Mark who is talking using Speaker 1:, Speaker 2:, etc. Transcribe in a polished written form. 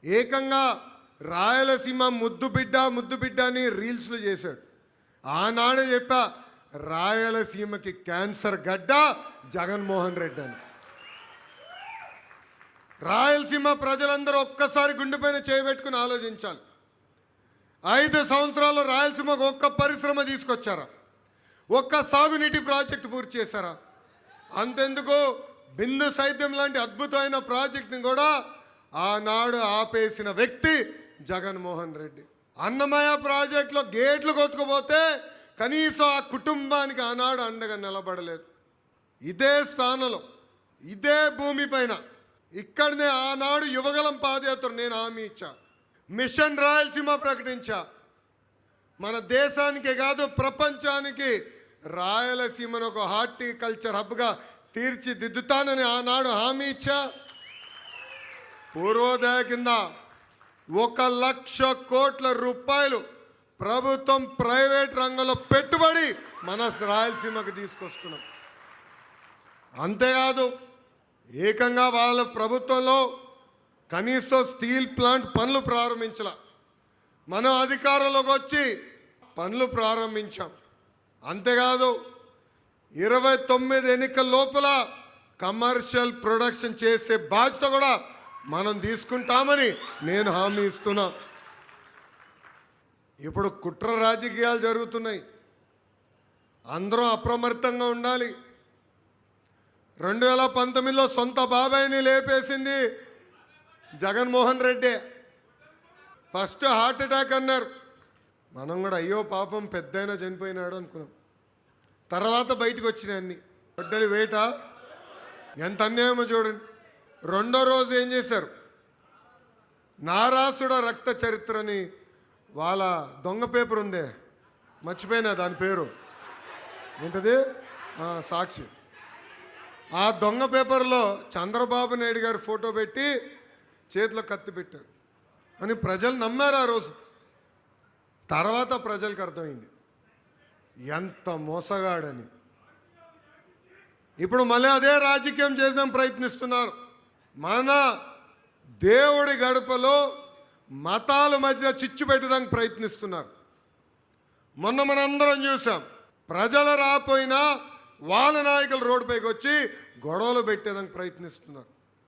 Speaker 1: ఏకంగా రాయలసీమ ముద్దు బిడ్డ అని రీల్స్లో చేశాడు. ఆనాడే చెప్పా, రాయలసీమకి క్యాన్సర్ గడ్డ జగన్మోహన్ రెడ్డి అని. రాయలసీమ ప్రజలందరూ ఒక్కసారి గుండెపైన చేయబెట్టుకుని ఆలోచించాలి. 5 సంవత్సరాల్లో రాయలసీమకు ఒక్క పరిశ్రమ తీసుకొచ్చారా? ఒక్క సాగునీటి ప్రాజెక్టు పూర్తి చేశారా? అంతెందుకు, బిందు సైద్యం లాంటి అద్భుతమైన ప్రాజెక్టుని కూడా ఆనాడు ఆపేసిన వ్యక్తి జగన్మోహన్ రెడ్డి. అన్నమయ్య ప్రాజెక్టులో గేట్లు కొట్టుకుపోతే కనీసం ఆ కుటుంబానికి ఆనాడు అండగా నిలబడలేదు. ఇదే స్థానంలో, ఇదే భూమిపైన, ఇక్కడనే ఆనాడు యువగలం పాదయాత్ర నేను హామీ ఇచ్చా, మిషన్ రాయలసీమ ప్రకటించా. మన దేశానికే కాదు ప్రపంచానికి రాయలసీమను ఒక హార్టికల్చర్ హబ్గా తీర్చిదిద్దుతానని ఆనాడు హామీ ఇచ్చా. పూర్వోదయ కింద 1,00,000 కోట్ల రూపాయలు ప్రభుత్వం ప్రైవేట్ రంగంలో పెట్టుబడి మన రాయలసీమకు తీసుకొస్తున్నాం. అంతేకాదు, ఏకంగా వాళ్ళ ప్రభుత్వంలో కనీసం స్టీల్ ప్లాంట్ పనులు ప్రారంభించాల. మనం అధికారంలోకి వచ్చి పనులు ప్రారంభించాం. అంతేకాదు, 29 ఎన్నికల లోపల కమర్షియల్ ప్రొడక్షన్ చేసే బాధ్యత కూడా మనం తీసుకుంటామని నేను హామీ ఇస్తున్నా. ఇప్పుడు కుట్ర రాజకీయాలు జరుగుతున్నాయి, అందరూ అప్రమత్తంగా ఉండాలి. 2019లో సొంత బాబాయిని లేపేసింది Jaganmohan Reddy. First heart attack అన్నారు, మనం కూడా అయ్యో పాపం పెద్దయినా చనిపోయినాడు అనుకున్నాం. తర్వాత బయటకు వచ్చినాయి అన్ని. వడ్డలి వేట ఎంత అన్యాయమో చూడండి. రెండో రోజు ఏం చేశారు, నారాసుడ రక్త చరిత్రని వాళ్ళ దొంగ పేపర్ ఉందే, మర్చిపోయినా దాని పేరు ఏంటది, సాక్షి. ఆ దొంగ పేపర్లో చంద్రబాబు నాయుడు గారి ఫోటో పెట్టి చేతిలో కత్తి పెట్టారు అని ప్రజలు నమ్మారు ఆ రోజు. తర్వాత ప్రజలకు అర్థమైంది ఎంత మోసగాడని. ఇప్పుడు మళ్ళీ అదే రాజకీయం చేద్దాం ప్రయత్నిస్తున్నారు. మన దేవుడి గడపలో మతాల మధ్య చిచ్చు పెట్టడానికి ప్రయత్నిస్తున్నారు. మొన్న మనందరం చూసాం, ప్రజలు రాపోయినా వాళ్ళ నాయకులు రోడ్డుపైకి వచ్చి గొడవలు పెట్టేదానికి ప్రయత్నిస్తున్నారు.